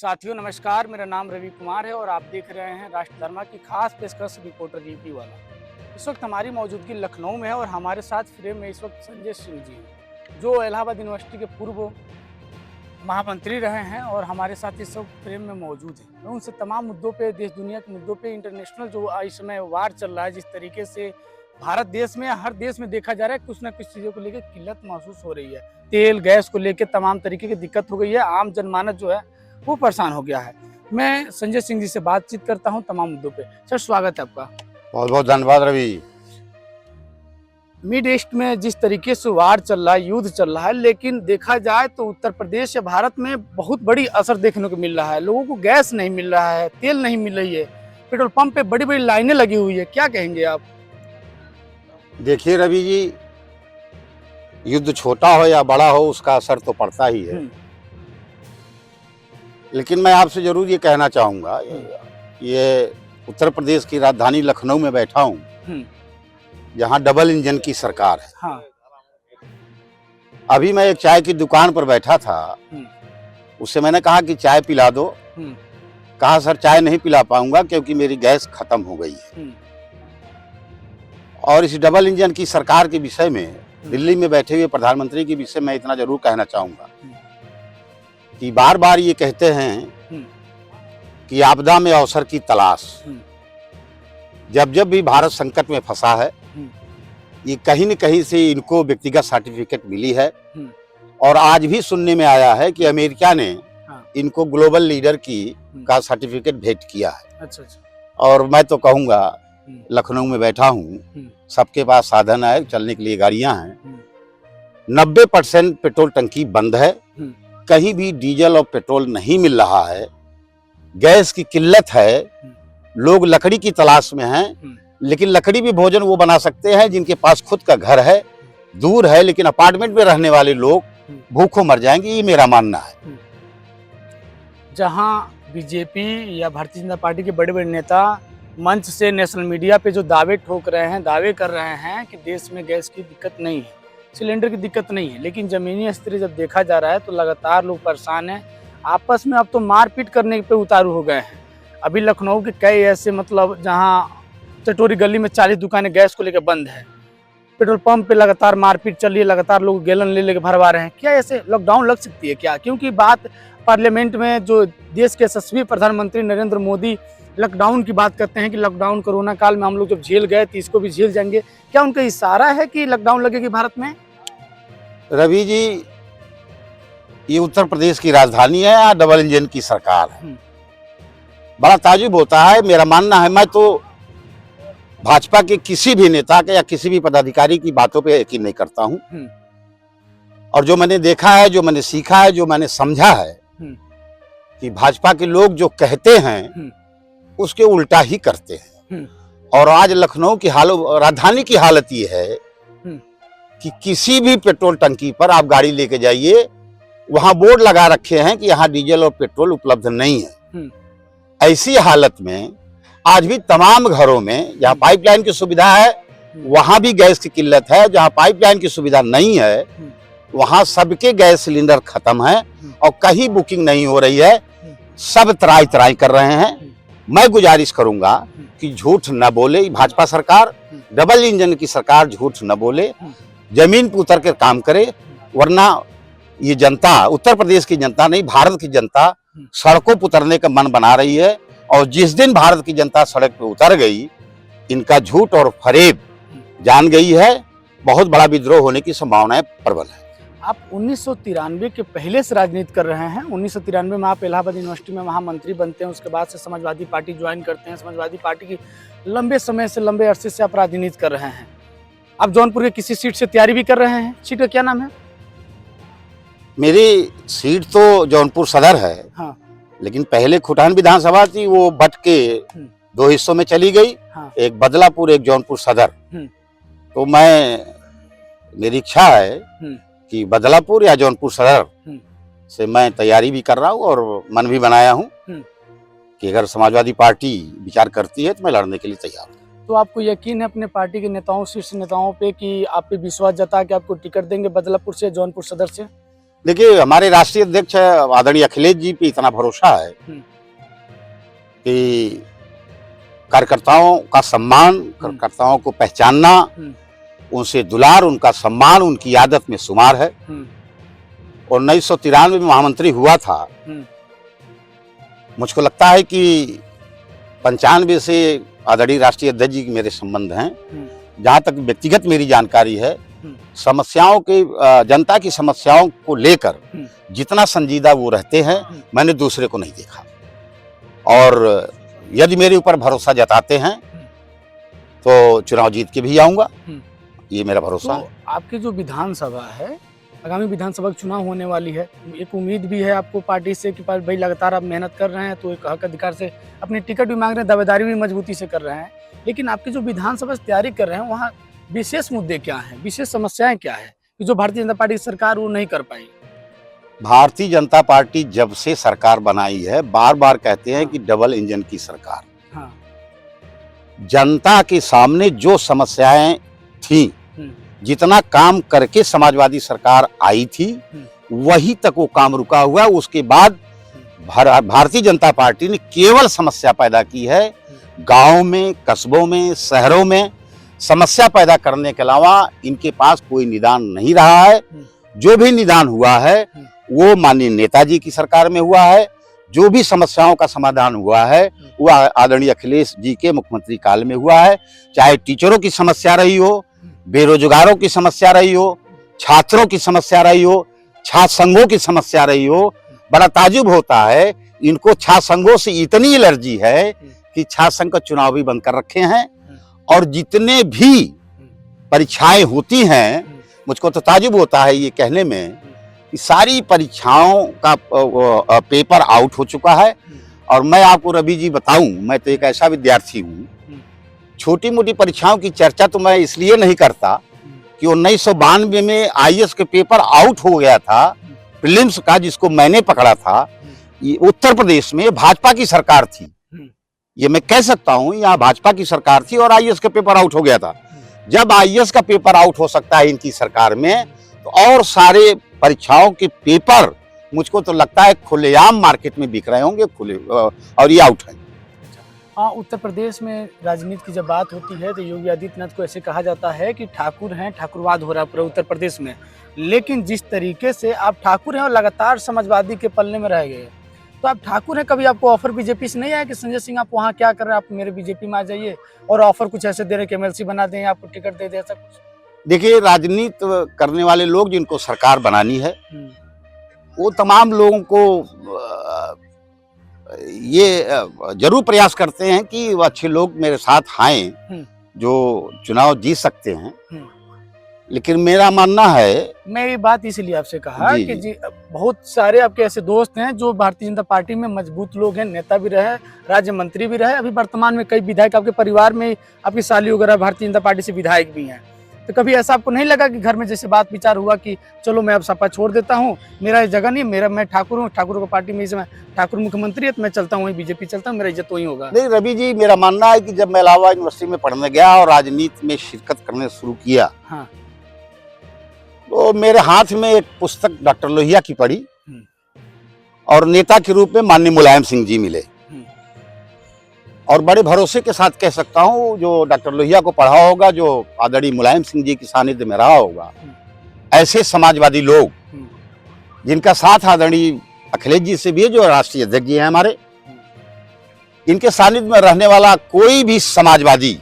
साथियों नमस्कार, मेरा नाम रवि कुमार है और आप देख रहे हैं राष्ट्र धर्मा की खास पेशकश रिपोर्टर यूपी वाला। इस वक्त हमारी मौजूदगी लखनऊ में है और हमारे साथ फ्रेम में इस वक्त संजय सिंह जी हैं, जो इलाहाबाद यूनिवर्सिटी के पूर्व महामंत्री रहे हैं और हमारे साथ इस वक्त फ्रेम में मौजूद हैं। मैं उनसे तमाम मुद्दों पे, देश दुनिया के मुद्दों पे, इंटरनेशनल जो इस समय वार चल रहा है, जिस तरीके से भारत देश में, हर देश में देखा जा रहा है, कुछ ना कुछ चीज़ों को लेकर किल्लत महसूस हो रही है। तेल गैस को लेकर तमाम तरीके की दिक्कत हो गई है, आम जनमानस जो है वो परेशान हो गया है। मैं संजय सिंह जी से बातचीत करता हूं तमाम मुद्दों पे। सर स्वागत है आपका। बहुत बहुत धन्यवाद रवि। मिड ईस्ट में जिस तरीके से वार चल रहा है, युद्ध चल रहा है, लेकिन देखा जाए तो उत्तर प्रदेश या भारत में बहुत बड़ी असर देखने को मिल रहा है। लोगों को गैस नहीं मिल रहा है, तेल नहीं मिल रही है, पेट्रोल पंप पे बड़ी बड़ी लाइनें लगी हुई है। क्या कहेंगे आप? देखिए रवि जी, युद्ध छोटा हो या बड़ा हो उसका असर तो पड़ता ही है। लेकिन मैं आपसे जरूर ये कहना चाहूँगा, ये उत्तर प्रदेश की राजधानी लखनऊ में बैठा हूँ, जहाँ डबल इंजन की सरकार है। हाँ। अभी मैं एक चाय की दुकान पर बैठा था, उससे मैंने कहा कि चाय पिला दो। कहा सर चाय नहीं पिला पाऊंगा क्योंकि मेरी गैस खत्म हो गई है। और इस डबल इंजन की सरकार के विषय में, दिल्ली में बैठे हुए प्रधानमंत्री के विषय में इतना जरूर कहना चाहूँगा कि बार बार ये कहते हैं कि आपदा में अवसर की तलाश। जब जब भी भारत संकट में फंसा है, ये कहीं न कहीं से इनको व्यक्तिगत सर्टिफिकेट मिली है। और आज भी सुनने में आया है कि अमेरिका ने इनको ग्लोबल लीडर का सर्टिफिकेट भेंट किया है। अच्छा। और मैं तो कहूँगा, लखनऊ में बैठा हूँ, सबके पास साधन है, चलने के लिए गाड़ियाँ हैं। 90% पेट्रोल टंकी बंद है, कहीं भी डीजल और पेट्रोल नहीं मिल रहा है, गैस की किल्लत है, लोग लकड़ी की तलाश में हैं। लेकिन लकड़ी भी भोजन वो बना सकते हैं जिनके पास खुद का घर है, दूर है, लेकिन अपार्टमेंट में रहने वाले लोग भूखों मर जाएंगे, ये मेरा मानना है। जहां बीजेपी या भारतीय जनता पार्टी के बड़े बड़े नेता मंच से नेशनल मीडिया पे जो दावे ठोक रहे हैं, दावे कर रहे हैं कि देश में गैस की दिक्कत नहीं है, सिलेंडर की दिक्कत नहीं है, लेकिन जमीनी स्तर जब देखा जा रहा है तो लगातार लोग परेशान हैं। आपस में अब तो मारपीट करने पे उतारू हो गए हैं। अभी लखनऊ के कई ऐसे जहां चटोरी गली में 40 दुकानें गैस को लेकर बंद है, पेट्रोल पंप पे लगातार मारपीट चल रही है, लगातार लोग गैलन ले लेकर भरवा रहे हैं। क्या ऐसे लॉकडाउन लग सकती है क्या? क्योंकि बात पार्लियामेंट में जो देश के यशस्वी प्रधानमंत्री नरेंद्र मोदी लॉकडाउन की बात करते हैं कि लॉकडाउन कोरोना काल में हम लोग जब झेल गए तो इसको भी झेल जाएंगे। क्या उनका इशारा है कि लॉकडाउन लगेगी भारत में? रवि जी, ये उत्तर प्रदेश की राजधानी है या डबल इंजन की सरकार है? बड़ा ताजुब होता है। मेरा मानना है, मैं तो भाजपा के किसी भी नेता के या किसी भी पदाधिकारी की बातों पे यकीन नहीं करता हूं। और जो मैंने देखा है, जो मैंने सीखा है, जो मैंने समझा है कि भाजपा के लोग जो कहते हैं उसके उल्टा ही करते हैं। और आज लखनऊ की हालत, राजधानी की हालत ये है कि किसी भी पेट्रोल टंकी पर आप गाड़ी लेके जाइए, वहां बोर्ड लगा रखे हैं कि यहाँ डीजल और पेट्रोल उपलब्ध नहीं है। ऐसी हालत में आज भी तमाम घरों में जहाँ पाइपलाइन की सुविधा है वहां भी गैस की किल्लत है, जहाँ पाइपलाइन की सुविधा नहीं है वहां सबके गैस सिलेंडर खत्म है और कहीं बुकिंग नहीं हो रही है। सब त्राई त्राई कर रहे हैं। मैं गुजारिश करूंगा कि झूठ न बोले भाजपा सरकार, डबल इंजन की सरकार झूठ न बोले, जमीन पर उतर कर काम करे। वरना ये जनता, उत्तर प्रदेश की जनता नहीं, भारत की जनता सड़कों पर उतरने का मन बना रही है। और जिस दिन भारत की जनता सड़क पर उतर गई, इनका झूठ और फरेब जान गई है, बहुत बड़ा विद्रोह होने की संभावनाएं प्रबल है। आप 1993 के पहले से राजनीति कर रहे हैं। 1993 में आप इलाहाबाद यूनिवर्सिटी में महामंत्री बनते हैं, उसके बाद से समाजवादी पार्टी ज्वाइन करते हैं। समाजवादी पार्टी की लंबे समय से, लंबे अरसे से आप राजनीति कर रहे हैं। आप जौनपुर के किसी सीट से तैयारी भी कर रहे हैं, सीट का क्या नाम है? मेरी सीट तो जौनपुर सदर है। हाँ। लेकिन पहले खुटान विधानसभा थी, वो बट के 2 हिस्सों में चली गई। हाँ। एक बदलापुर, एक जौनपुर सदर। तो मेरी इच्छा है कि बदलापुर या जौनपुर सदर से मैं तैयारी भी कर रहा हूँ और मन भी बनाया हूँ कि अगर समाजवादी पार्टी विचार करती है तो मैं लड़ने के लिए तैयार हूँ। तो आपको यकीन है अपने पार्टी के नेताओं, शीर्ष नेताओं पे कि आप पे विश्वास जता कि आपको टिकट देंगे बदलापुर से, जौनपुर सदर से? देखिए, हमारे राष्ट्रीय अध्यक्ष आदरणीय अखिलेश जी पे इतना भरोसा है कि कार्यकर्ताओं का सम्मान, कार्यकर्ताओं को पहचानना, उनसे दुलार, उनका सम्मान उनकी आदत में शुमार है। और 1993 में महामंत्री हुआ था। मुझको लगता है कि 95 से आदरणीय राष्ट्रीय अध्यक्ष जी के मेरे संबंध हैं। जहाँ तक व्यक्तिगत मेरी जानकारी है, समस्याओं के जनता की समस्याओं को लेकर जितना संजीदा वो रहते हैं, मैंने दूसरे को नहीं देखा। और यदि मेरे ऊपर भरोसा जताते हैं तो चुनाव जीत के भी आऊंगा, ये मेरा भरोसा है। आपकी जो विधानसभा है, आगामी विधानसभा का चुनाव होने वाली है, एक उम्मीद भी है आपको पार्टी से कि भाई लगातार आप मेहनत कर रहे हैं, तो एक हक अधिकार से अपनी टिकट भी मांग रहे हैं, दावेदारी भी मजबूती से कर रहे हैं। लेकिन आपकी जो विधानसभा से तैयारी कर रहे हैं, वहाँ विशेष मुद्दे क्या हैं, विशेष समस्याएं क्या है कि जो भारतीय जनता पार्टी की सरकार वो नहीं कर पाई? भारतीय जनता पार्टी जब से सरकार बनाई है, बार बार कहते हैं कि डबल इंजन की सरकार। हाँ। जनता के सामने जो समस्याएं थी, जितना काम करके समाजवादी सरकार आई थी, वही तक वो काम रुका हुआ। उसके बाद भारतीय जनता पार्टी ने केवल समस्या पैदा की है। गांव में, कस्बों में, शहरों में समस्या पैदा करने के अलावा इनके पास कोई निदान नहीं रहा है। जो भी निदान हुआ है वो माननीय नेताजी की सरकार में हुआ है। जो भी समस्याओं का समाधान हुआ है वो आदरणीय अखिलेश जी के मुख्यमंत्री काल में हुआ है। चाहे टीचरों की समस्या रही हो, बेरोजगारों की समस्या रही हो, छात्रों की समस्या रही हो, छात्र संघों की समस्या रही हो। बड़ा ताजुब होता है, इनको छात्र संघों से इतनी एलर्जी है कि छात्र संघ का चुनाव भी बंद कर रखे हैं। और जितने भी परीक्षाएं होती हैं, मुझको तो ताजुब होता है ये कहने में कि सारी परीक्षाओं का पेपर आउट हो चुका है। और मैं आपको रवि जी बताऊं, मैं तो एक ऐसा विद्यार्थी हूं, छोटी मोटी परीक्षाओं की चर्चा तो मैं इसलिए नहीं करता कि 1992 में आईएएस के पेपर आउट हो गया था, प्रीलिम्स का, जिसको मैंने पकड़ा था। ये उत्तर प्रदेश में भाजपा की सरकार थी, ये मैं कह सकता हूं, यहाँ भाजपा की सरकार थी और आईएएस का पेपर आउट हो गया था। जब आईएएस का पेपर आउट हो सकता है इनकी सरकार में, तो और सारे परीक्षाओं के पेपर मुझको तो लगता है खुलेआम मार्केट में बिक रहे होंगे, खुले, और ये आउट है। हाँ, उत्तर प्रदेश में राजनीति की जब बात होती है तो योगी आदित्यनाथ को ऐसे कहा जाता है कि ठाकुर हैं, ठाकुरवाद हो रहा है पूरे उत्तर प्रदेश में। लेकिन जिस तरीके से आप ठाकुर हैं और लगातार समाजवादी के पल्ले में रह गए, तो आप ठाकुर हैं, कभी आपको ऑफर बीजेपी से नहीं आया कि संजय सिंह आप वहाँ क्या कर रहे हैं, आप मेरे बीजेपी में आ जाइए, और ऑफर कुछ ऐसे दे रहे कि एमएलसी बना दें, आपको टिकट दे दे, ऐसा कुछ? देखिए, राजनीति करने वाले लोग जिनको सरकार बनानी है, वो तमाम लोगों को ये जरूर प्रयास करते हैं कि वो अच्छे लोग मेरे साथ आएं जो चुनाव जीत सकते हैं। लेकिन मेरा मानना है, मेरी बात इसलिए आपसे कहा कि जी बहुत सारे आपके ऐसे दोस्त हैं जो भारतीय जनता पार्टी में मजबूत लोग हैं, नेता भी रहे, राज्य मंत्री भी रहे, अभी वर्तमान में कई विधायक आपके परिवार में, आपकी साली वगैरह भारतीय जनता पार्टी से विधायक भी हैं। तो कभी ऐसा आपको नहीं लगा कि घर में जैसे बात विचार हुआ कि चलो मैं अब सपा छोड़ देता हूँ, मेरा जगह नहीं, मैं ठाकुर हूँ, ठाकुर को पार्टी में ठाकुर मुख्यमंत्री है तो मैं चलता हूँ, बीजेपी चलता हूँ, मेरा इज्जत वही होगा? नहीं रवि जी, मेरा मानना है कि जब मैं इलाहाबाद यूनिवर्सिटी में पढ़ने गया और राजनीति में शिरकत करने शुरू किया, हाँ, तो मेरे हाथ में एक पुस्तक डॉक्टर लोहिया की पड़ी और नेता के रूप में माननीय मुलायम सिंह जी मिले। और बड़े भरोसे के साथ कह सकता हूँ, जो डॉक्टर लोहिया को पढ़ा होगा, जो आदरणीय मुलायम सिंह जी की सानिध्य में रहा होगा, ऐसे समाजवादी लोग जिनका साथ आदरणीय अखिलेश जी से भी है, जो राष्ट्रीय अध्यक्ष जी हैं हमारे, इनके सानिध्य में रहने वाला कोई भी समाजवादी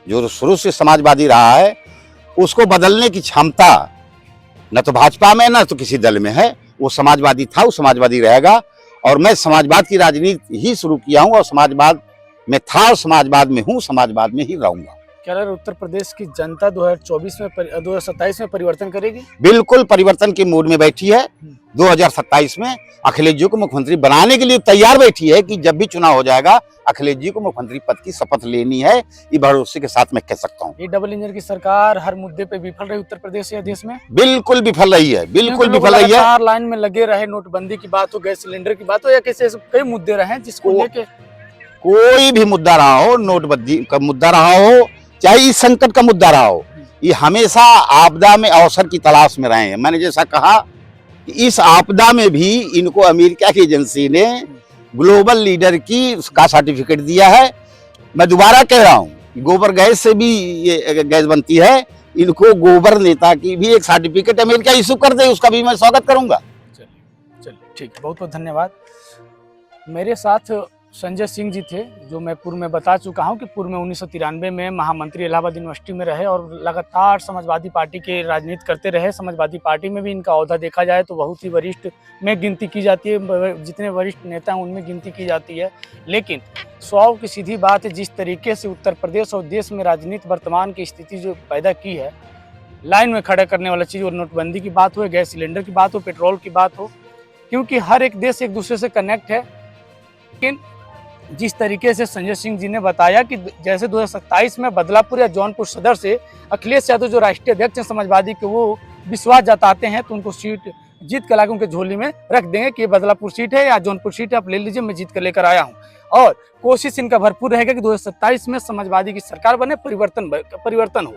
जो शुरू से समाजवादी रहा है, उसको बदलने की क्षमता न तो भाजपा में न तो किसी दल में है। वो समाजवादी था, वो समाजवादी रहेगा। और मैं समाजवाद की राजनीति ही शुरू किया हूँ और समाजवाद में था और समाजवाद में हूँ, समाजवाद में ही रहूंगा। क्या उत्तर प्रदेश की जनता 2027 में परिवर्तन करेगी? बिल्कुल परिवर्तन के मूड में बैठी है। 2027 में अखिलेश जी को मुख्यमंत्री बनाने के लिए तैयार बैठी है कि जब भी चुनाव हो जाएगा अखिलेश जी को मुख्यमंत्री पद की शपथ लेनी है। ये भरोसे के साथ मैं कह सकता हूँ। ये डबल इंजन की सरकार हर मुद्दे पे विफल रही उत्तर प्रदेश या देश में? बिल्कुल विफल रही है, बिल्कुल विफल रही है। लाइन में लगे रहे, नोटबंदी की बात हो, गैस सिलेंडर की बात हो, या कैसे कई मुद्दे रहे जिसको लेके कोई भी मुद्दा रहा हो, नोटबंदी का मुद्दा रहा हो, चाहे इस संकट का मुद्दा रहा हो, ये हमेशा आपदा में अवसर की तलाश में रहे हैं। मैंने जैसा कहा कि इस आपदा में भी इनको अमेरिका की एजेंसी ने ग्लोबल लीडर का सर्टिफिकेट दिया है। मैं दोबारा कह रहा हूँ, गोबर गैस से भी ये गैस बनती है, इनको गोबर नेता की भी एक सर्टिफिकेट अमेरिका इशू कर दे, उसका भी मैं स्वागत करूंगा। चलिए ठीक, बहुत बहुत धन्यवाद। मेरे साथ संजय सिंह जी थे, जो मैं पूर्व में बता चुका हूं कि पूर्व में 1993 में महामंत्री इलाहाबाद यूनिवर्सिटी में रहे और लगातार समाजवादी पार्टी के राजनीति करते रहे। समाजवादी पार्टी में भी इनका ओहदा देखा जाए तो बहुत ही वरिष्ठ में गिनती की जाती है, जितने वरिष्ठ नेता हैं उनमें गिनती की जाती है। लेकिन सौ की सीधी बात है, जिस तरीके से उत्तर प्रदेश और देश में राजनीति वर्तमान की स्थिति जो पैदा की है, लाइन में खड़ा करने वाला चीज़, और नोटबंदी की बात हो, गैस सिलेंडर की बात हो, पेट्रोल की बात हो, क्योंकि हर एक देश एक दूसरे से कनेक्ट है। लेकिन जिस तरीके से संजय सिंह जी ने बताया कि जैसे 2027 में बदलापुर या जौनपुर सदर से अखिलेश यादव जो राष्ट्रीय अध्यक्ष हैं समाजवादी के, वो विश्वास जताते हैं तो उनको सीट जीत कर लाके उनके झोली में रख देंगे कि ये बदलापुर सीट है या जौनपुर सीट है, आप ले लीजिए, मैं जीत कर लेकर आया हूँ। और कोशिश इनका भरपूर रहेगा कि 2027 में समाजवादी की सरकार बने, परिवर्तन हो।